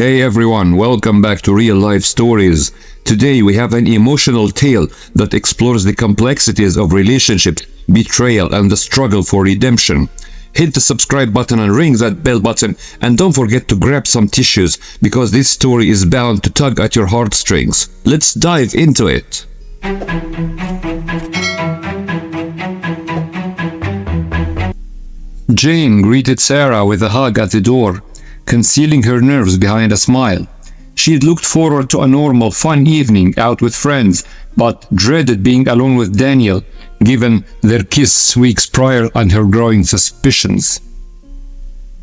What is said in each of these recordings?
Hey everyone, welcome back to Real Life Stories. Today we have an emotional tale that explores the complexities of relationships, betrayal, and the struggle for redemption. Hit the subscribe button and ring that bell button, and don't forget to grab some tissues because this story is bound to tug at your heartstrings. Let's dive into it. Jane greeted Sarah with a hug at the door, concealing her nerves behind a smile. She had looked forward to a normal, fun evening out with friends, but dreaded being alone with Daniel, given their kiss weeks prior and her growing suspicions.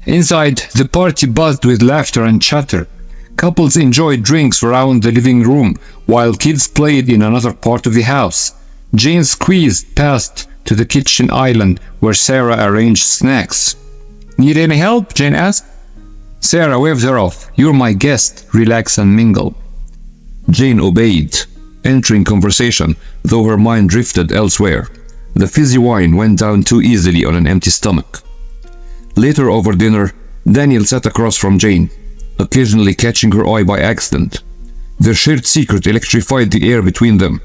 Inside, the party buzzed with laughter and chatter. Couples enjoyed drinks around the living room, while kids played in another part of the house. Jane squeezed past to the kitchen island where Sarah arranged snacks. "Need any help?" Jane asked. Sarah waved her off. "You're my guest. Relax and mingle." Jane obeyed, entering conversation, though her mind drifted elsewhere. The fizzy wine went down too easily on an empty stomach. Later over dinner, Daniel sat across from Jane, occasionally catching her eye by accident. Their shared secret electrified the air between them,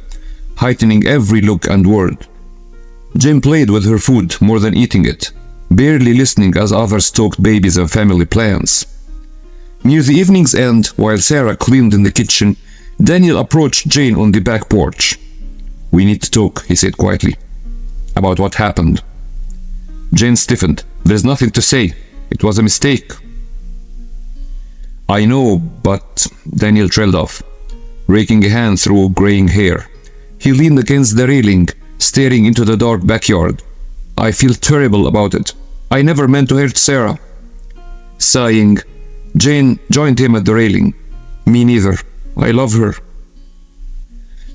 heightening every look and word. Jane played with her food more than eating it, barely listening as others talked babies and family plans. Near the evening's end, while Sarah cleaned in the kitchen, Daniel approached Jane on the back porch. "We need to talk," he said quietly. "About what happened?" Jane stiffened. "There's nothing to say. It was a mistake." "I know, but..." Daniel trailed off, raking a hand through graying hair. He leaned against the railing, staring into the dark backyard. "I feel terrible about it. I never meant to hurt Sarah." Sighing, Jane joined him at the railing. "Me neither. I love her."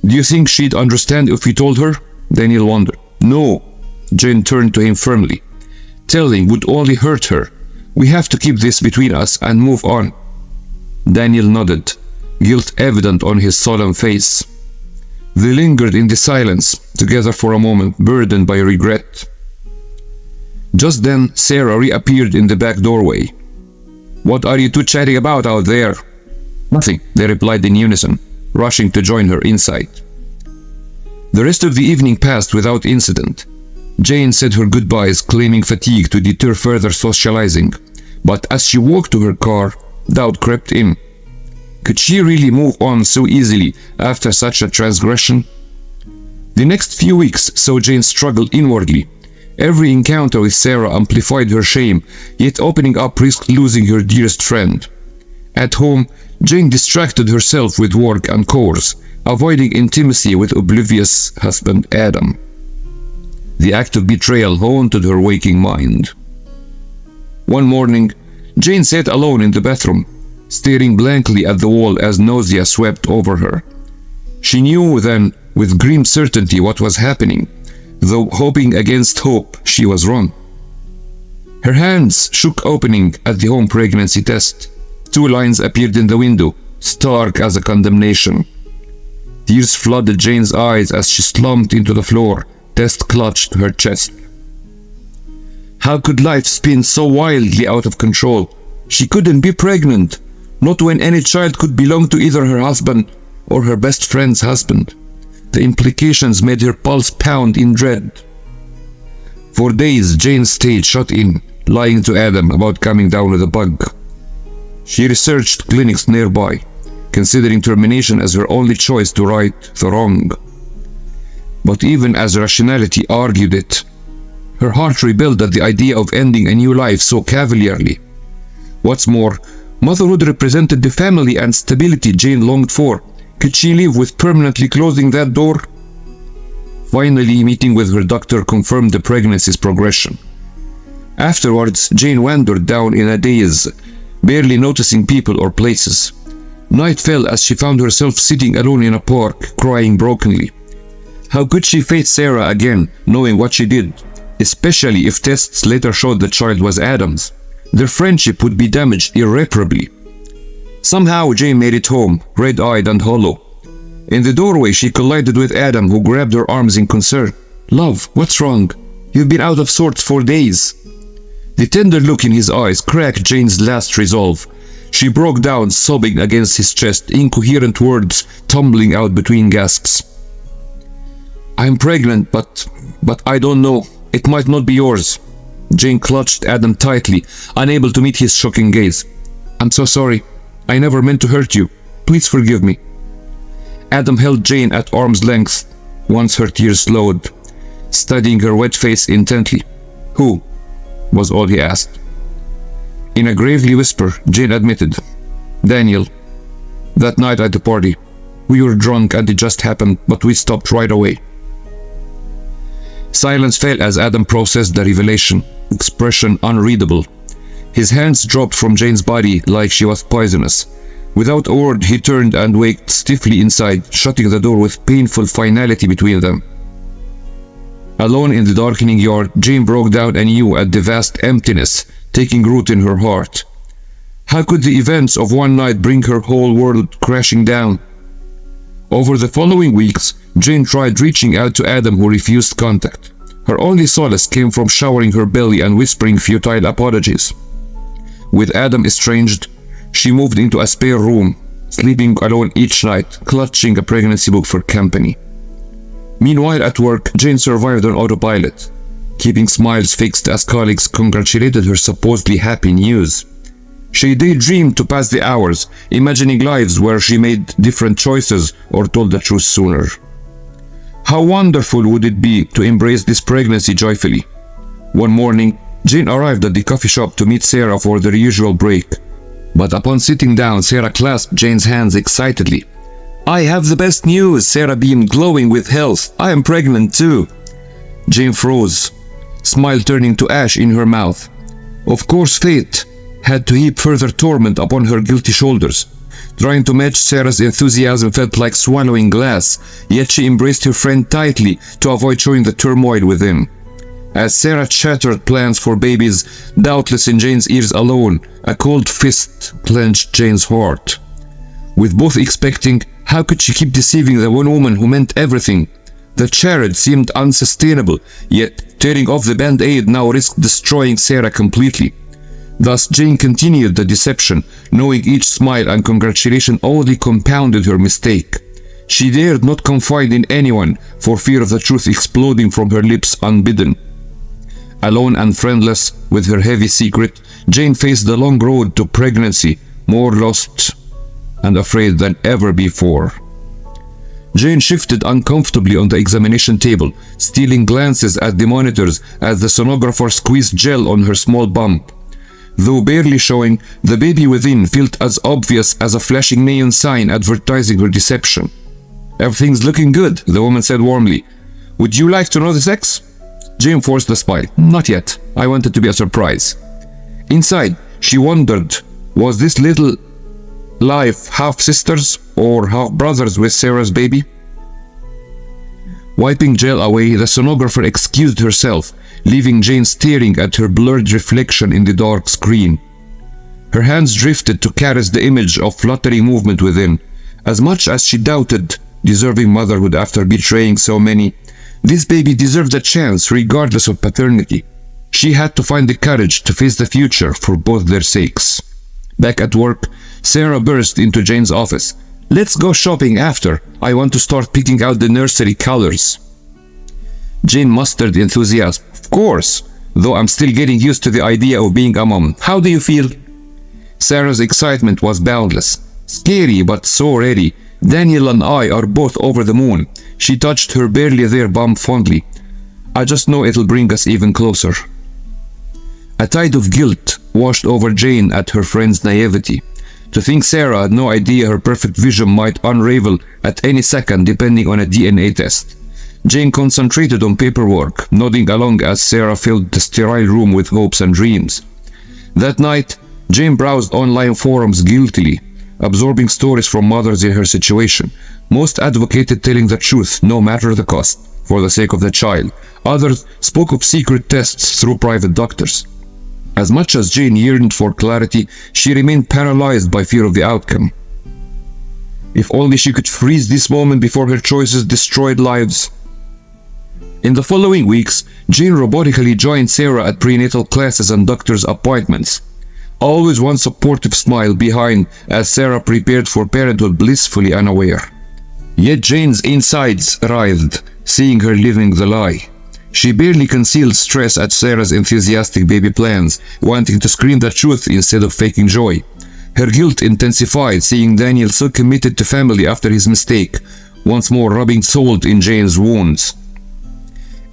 "Do you think she'd understand if we told her?" Daniel wondered. "No." Jane turned to him firmly. "Telling would only hurt her. We have to keep this between us and move on." Daniel nodded, guilt evident on his solemn face. They lingered in the silence, together for a moment, burdened by regret. Just then, Sarah reappeared in the back doorway. "What are you two chatting about out there?" "Nothing," they replied in unison, rushing to join her inside. The rest of the evening passed without incident. Jane said her goodbyes, claiming fatigue to deter further socializing. But as she walked to her car, doubt crept in. Could she really move on so easily after such a transgression? The next few weeks saw Jane struggle inwardly. Every encounter with Sarah amplified her shame, yet opening up risked losing her dearest friend. At home, Jane distracted herself with work and chores, avoiding intimacy with oblivious husband Adam. The act of betrayal haunted her waking mind. One morning, Jane sat alone in the bathroom, staring blankly at the wall as nausea swept over her. She knew then, with grim certainty, what was happening, though hoping against hope she was wrong. Her hands shook opening at the home pregnancy test. 2 lines appeared in the window, stark as a condemnation. Tears flooded Jane's eyes as she slumped into the floor, test clutched her chest. How could life spin so wildly out of control? She couldn't be pregnant, not when any child could belong to either her husband or her best friend's husband. The implications made her pulse pound in dread. For days, Jane stayed shut in, lying to Adam about coming down with a bug. She researched clinics nearby, considering termination as her only choice to right the wrong. But even as rationality argued it, her heart rebelled at the idea of ending a new life so cavalierly. What's more, motherhood represented the family and stability Jane longed for. Could she live with permanently closing that door? Finally, meeting with her doctor confirmed the pregnancy's progression. Afterwards, Jane wandered down in a daze, barely noticing people or places. Night fell as she found herself sitting alone in a park, crying brokenly. How could she face Sarah again, knowing what she did, especially if tests later showed the child was Adam's? Their friendship would be damaged irreparably. Somehow Jane made it home, red-eyed and hollow. In the doorway, she collided with Adam, who grabbed her arms in concern. "Love, what's wrong? You've been out of sorts for days." The tender look in his eyes cracked Jane's last resolve. She broke down, sobbing against his chest, incoherent words tumbling out between gasps. "I'm pregnant, but I don't know. It might not be yours." Jane clutched Adam tightly, unable to meet his shocking gaze. "I'm so sorry. I never meant to hurt you. Please forgive me." Adam held Jane at arm's length once her tears slowed, studying her wet face intently. "Who?" was all he asked. In a gravely whisper, Jane admitted, "Daniel. That night at the party. We were drunk and it just happened, but we stopped right away." Silence fell as Adam processed the revelation, expression unreadable. His hands dropped from Jane's body like she was poisonous. Without a word, he turned and walked stiffly inside, shutting the door with painful finality between them. Alone in the darkening yard, Jane broke down anew at the vast emptiness taking root in her heart. How could the events of one night bring her whole world crashing down? Over the following weeks, Jane tried reaching out to Adam, who refused contact. Her only solace came from showering her belly and whispering futile apologies. With Adam estranged, she moved into a spare room, sleeping alone each night, clutching a pregnancy book for company. Meanwhile at work, Jane survived on autopilot, keeping smiles fixed as colleagues congratulated her supposedly happy news. She daydreamed to pass the hours, imagining lives where she made different choices or told the truth sooner. How wonderful would it be to embrace this pregnancy joyfully? One morning, Jane arrived at the coffee shop to meet Sarah for their usual break. But upon sitting down, Sarah clasped Jane's hands excitedly. "I have the best news," Sarah beamed, glowing with health. "I am pregnant too." Jane froze, smile turning to ash in her mouth. Of course, fate had to heap further torment upon her guilty shoulders. Trying to match Sarah's enthusiasm felt like swallowing glass, yet she embraced her friend tightly to avoid showing the turmoil within. As Sarah chattered plans for babies, doubtless in Jane's ears alone, a cold fist clenched Jane's heart. With both expecting, how could she keep deceiving the one woman who meant everything? The charade seemed unsustainable, yet tearing off the band-aid now risked destroying Sarah completely. Thus Jane continued the deception, knowing each smile and congratulation only compounded her mistake. She dared not confide in anyone for fear of the truth exploding from her lips unbidden. Alone and friendless with her heavy secret, Jane faced the long road to pregnancy, more lost and afraid than ever before. Jane shifted uncomfortably on the examination table, stealing glances at the monitors as the sonographer squeezed gel on her small bump. Though barely showing, the baby within felt as obvious as a flashing neon sign advertising her deception. "Everything's looking good," the woman said warmly. "Would you like to know the sex?" Jane forced a smile. "Not yet. I want it to be a surprise." Inside, she wondered, was this little life half-sisters or half-brothers with Sarah's baby? Wiping gel away, the sonographer excused herself, leaving Jane staring at her blurred reflection in the dark screen. Her hands drifted to caress the image of fluttering movement within. As much as she doubted deserving motherhood after betraying so many, this baby deserved a chance regardless of paternity. She had to find the courage to face the future for both their sakes. Back at work, Sarah burst into Jane's office. "Let's go shopping after. I want to start picking out the nursery colors." Jane mustered enthusiasm. "Of course, though I'm still getting used to the idea of being a mom. How do you feel?" Sarah's excitement was boundless. "Scary, but so ready. Daniel and I are both over the moon." She touched her barely there bump fondly. "I just know it'll bring us even closer." A tide of guilt washed over Jane at her friend's naivety. To think Sarah had no idea her perfect vision might unravel at any second depending on a DNA test. Jane concentrated on paperwork, nodding along as Sarah filled the sterile room with hopes and dreams. That night, Jane browsed online forums guiltily, absorbing stories from mothers in her situation. Most advocated telling the truth, no matter the cost, for the sake of the child. Others spoke of secret tests through private doctors. As much as Jane yearned for clarity, she remained paralyzed by fear of the outcome. If only she could freeze this moment before her choices destroyed lives. In the following weeks, Jane robotically joined Sarah at prenatal classes and doctor's appointments. Always one supportive smile behind as Sarah prepared for parenthood blissfully unaware. Yet Jane's insides writhed, seeing her living the lie. She barely concealed stress at Sarah's enthusiastic baby plans, wanting to scream the truth instead of faking joy. Her guilt intensified, seeing Daniel so committed to family after his mistake, once more rubbing salt in Jane's wounds.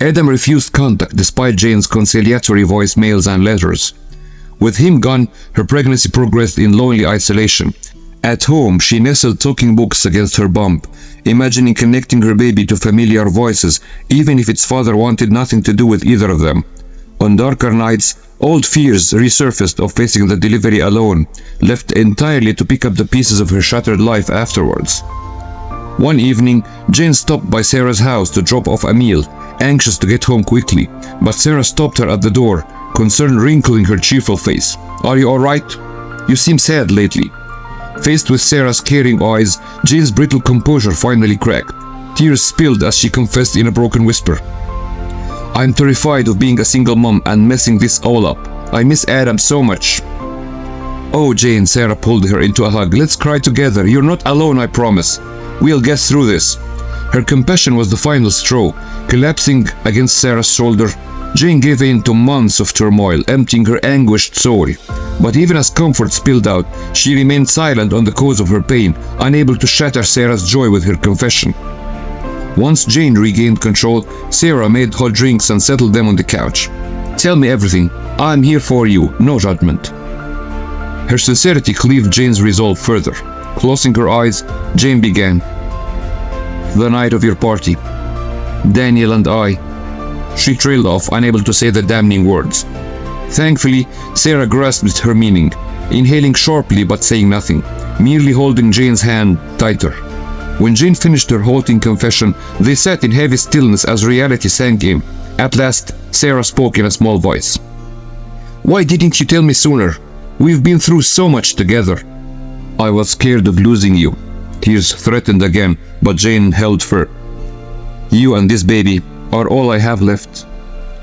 Adam refused contact despite Jane's conciliatory voicemails and letters. With him gone, her pregnancy progressed in lonely isolation. At home, she nestled talking books against her bump, imagining connecting her baby to familiar voices, even if its father wanted nothing to do with either of them. On darker nights, old fears resurfaced of facing the delivery alone, left entirely to pick up the pieces of her shattered life afterwards. One evening, Jane stopped by Sarah's house to drop off a meal, anxious to get home quickly, but Sarah stopped her at the door, concern wrinkling her cheerful face. "Are you alright? You seem sad lately." Faced with Sarah's caring eyes, Jane's brittle composure finally cracked. Tears spilled as she confessed in a broken whisper. "I'm terrified of being a single mom and messing this all up. I miss Adam so much." "Oh, Jane," Sarah pulled her into a hug. "Let's cry together. You're not alone, I promise. We'll get through this." Her compassion was the final straw. Collapsing against Sarah's shoulder, Jane gave in to months of turmoil, emptying her anguished soul. But even as comfort spilled out, she remained silent on the cause of her pain, unable to shatter Sarah's joy with her confession. Once Jane regained control, Sarah made hot drinks and settled them on the couch. "Tell me everything. I'm here for you. No judgment." Her sincerity cleaved Jane's resolve further. Closing her eyes, Jane began. "The night of your party, Daniel and I..." She trailed off, unable to say the damning words. Thankfully, Sarah grasped her meaning, inhaling sharply but saying nothing, merely holding Jane's hand tighter. When Jane finished her halting confession, they sat in heavy stillness as reality sank in. At last, Sarah spoke in a small voice. "Why didn't you tell me sooner? We've been through so much together." "I was scared of losing you." Tears threatened again, but Jane held firm. "You and this baby are all I have left.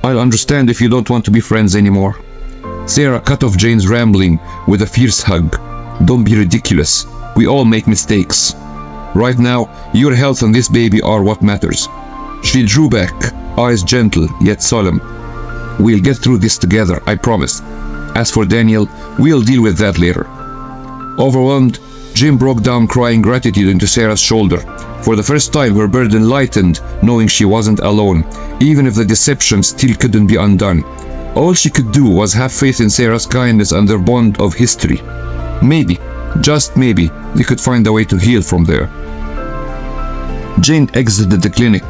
I'll understand if you don't want to be friends anymore." Sarah cut off Jane's rambling with a fierce hug. "Don't be ridiculous. We all make mistakes. Right now, your health and this baby are what matters." She drew back, eyes gentle yet solemn. "We'll get through this together, I promise. As for Daniel, we'll deal with that later." Overwhelmed, Jane broke down, crying gratitude into Sarah's shoulder. For the first time, her burden lightened, knowing she wasn't alone, even if the deception still couldn't be undone. All she could do was have faith in Sarah's kindness and their bond of history. Maybe, just maybe, they could find a way to heal from there. Jane exited the clinic,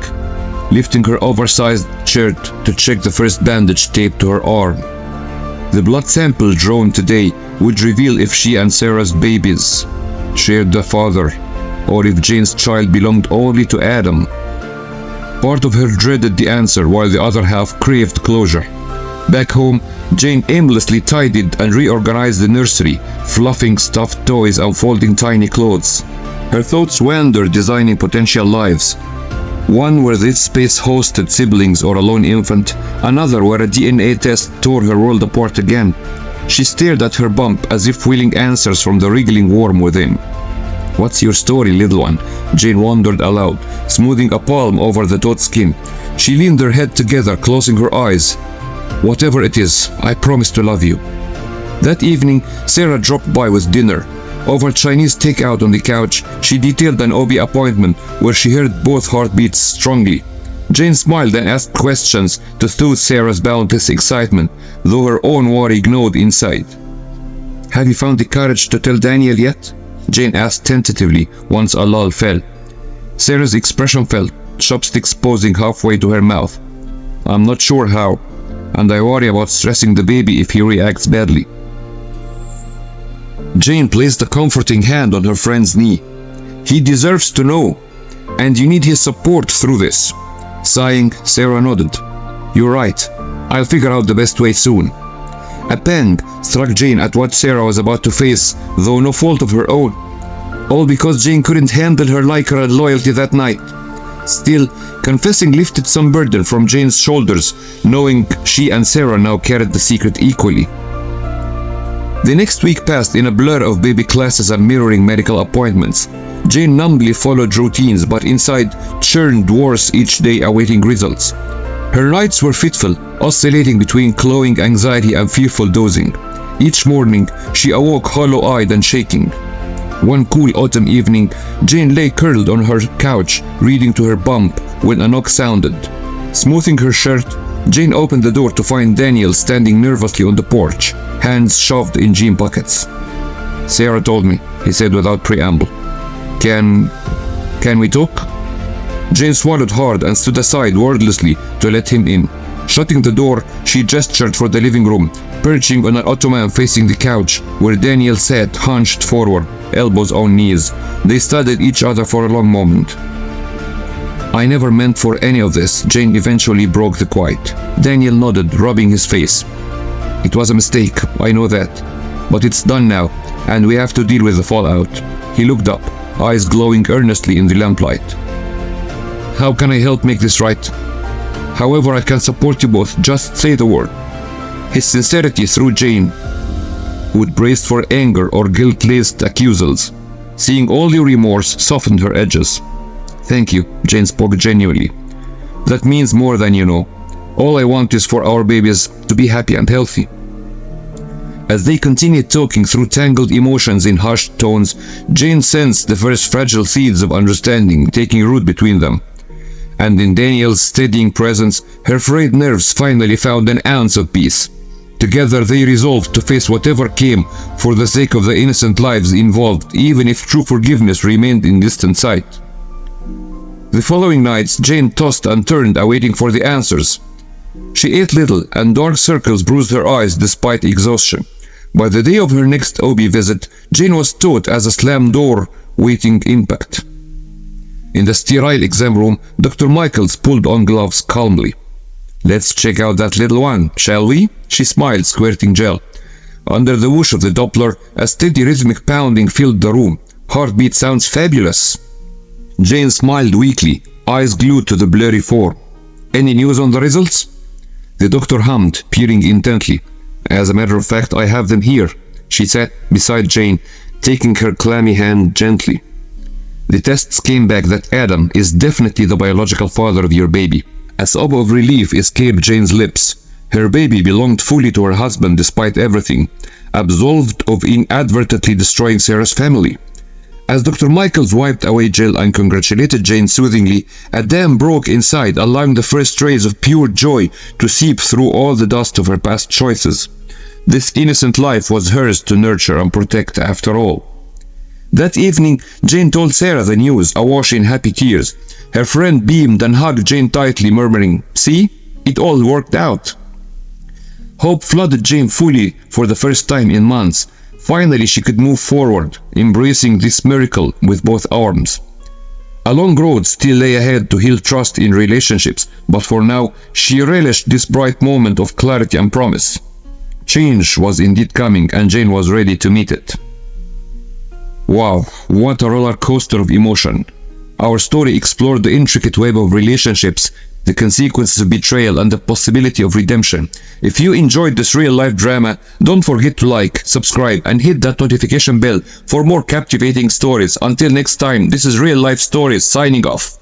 lifting her oversized shirt to check the first bandage taped to her arm. The blood sample drawn today would reveal if she and Sarah's babies shared the father, or if Jane's child belonged only to Adam. Part of her dreaded the answer, while the other half craved closure. Back home, Jane aimlessly tidied and reorganized the nursery, fluffing stuffed toys and folding tiny clothes. Her thoughts wandered, designing potential lives. One where this space hosted siblings or a lone infant, another where a DNA test tore her world apart again. She stared at her bump as if willing answers from the wriggling worm within. "What's your story, little one?" Jane wondered aloud, smoothing a palm over the taut skin. She leaned her head together, closing her eyes. "Whatever it is, I promise to love you." That evening, Sarah dropped by with dinner. Over Chinese takeout on the couch, she detailed an OB appointment where she heard both heartbeats strongly. Jane smiled and asked questions to soothe Sarah's boundless excitement, though her own worry gnawed inside. "Have you found the courage to tell Daniel yet?" Jane asked tentatively once a lull fell. Sarah's expression fell, chopsticks posing halfway to her mouth. "I'm not sure how, and I worry about stressing the baby if he reacts badly." Jane placed a comforting hand on her friend's knee. "He deserves to know, and you need his support through this." Sighing, Sarah nodded. "You're right. I'll figure out the best way soon." A pang struck Jane at what Sarah was about to face, though no fault of her own. All because Jane couldn't handle her liker and loyalty that night. Still, confessing lifted some burden from Jane's shoulders, knowing she and Sarah now carried the secret equally. The next week passed in a blur of baby classes and mirroring medical appointments. Jane numbly followed routines, but inside churned worse each day awaiting results. Her nights were fitful, oscillating between clawing anxiety and fearful dozing. Each morning, she awoke hollow-eyed and shaking. One cool autumn evening, Jane lay curled on her couch, reading to her bump, when a knock sounded. Smoothing her shirt, Jane opened the door to find Daniel standing nervously on the porch, hands shoved in jean pockets. "Sarah told me," he said without preamble. Can we talk?" Jane swallowed hard and stood aside wordlessly to let him in. Shutting the door, she gestured for the living room, perching on an ottoman facing the couch, where Daniel sat hunched forward, elbows on knees. They studied each other for a long moment. "I never meant for any of this," Jane eventually broke the quiet. Daniel nodded, rubbing his face. "It was a mistake, I know that. But it's done now, and we have to deal with the fallout." He looked up, eyes glowing earnestly in the lamplight. "How can I help make this right?" "However I can support you both, just say the word." His sincerity threw Jane, who'd braced for anger or guilt-laced accusals. Seeing all the remorse softened her edges. "Thank you," Jane spoke genuinely. "That means more than you know. All I want is for our babies to be happy and healthy." As they continued talking through tangled emotions in hushed tones, Jane sensed the first fragile seeds of understanding taking root between them. And in Daniel's steadying presence, her frayed nerves finally found an ounce of peace. Together they resolved to face whatever came for the sake of the innocent lives involved, even if true forgiveness remained in distant sight. The following nights, Jane tossed and turned, awaiting for the answers. She ate little, and dark circles bruised her eyes despite exhaustion. By the day of her next OB visit, Jane was taut as a slammed door waiting impact. In the sterile exam room, Dr. Michaels pulled on gloves calmly. "Let's check out that little one, shall we?" She smiled, squirting gel. Under the whoosh of the Doppler, a steady rhythmic pounding filled the room. "Heartbeat sounds fabulous." Jane smiled weakly, eyes glued to the blurry form. "Any news on the results?" The doctor hummed, peering intently. "As a matter of fact, I have them here." She sat beside Jane, taking her clammy hand gently. "The tests came back that Adam is definitely the biological father of your baby." A sob of relief escaped Jane's lips. Her baby belonged fully to her husband despite everything, absolved of inadvertently destroying Sarah's family. As Dr. Michaels wiped away gel and congratulated Jane soothingly, a dam broke inside, allowing the first rays of pure joy to seep through all the dust of her past choices. This innocent life was hers to nurture and protect after all. That evening, Jane told Sarah the news, awash in happy tears. Her friend beamed and hugged Jane tightly, murmuring, "See? It all worked out." Hope flooded Jane fully for the first time in months. Finally, she could move forward, embracing this miracle with both arms. A long road still lay ahead to heal trust in relationships, but for now, she relished this bright moment of clarity and promise. Change was indeed coming, and Jane was ready to meet it. Wow, what a roller coaster of emotion. Our story explored the intricate web of relationships, the consequences of betrayal, and the possibility of redemption. If you enjoyed this real-life drama, don't forget to like, subscribe, and hit that notification bell for more captivating stories. Until next time, this is Real Life Stories signing off.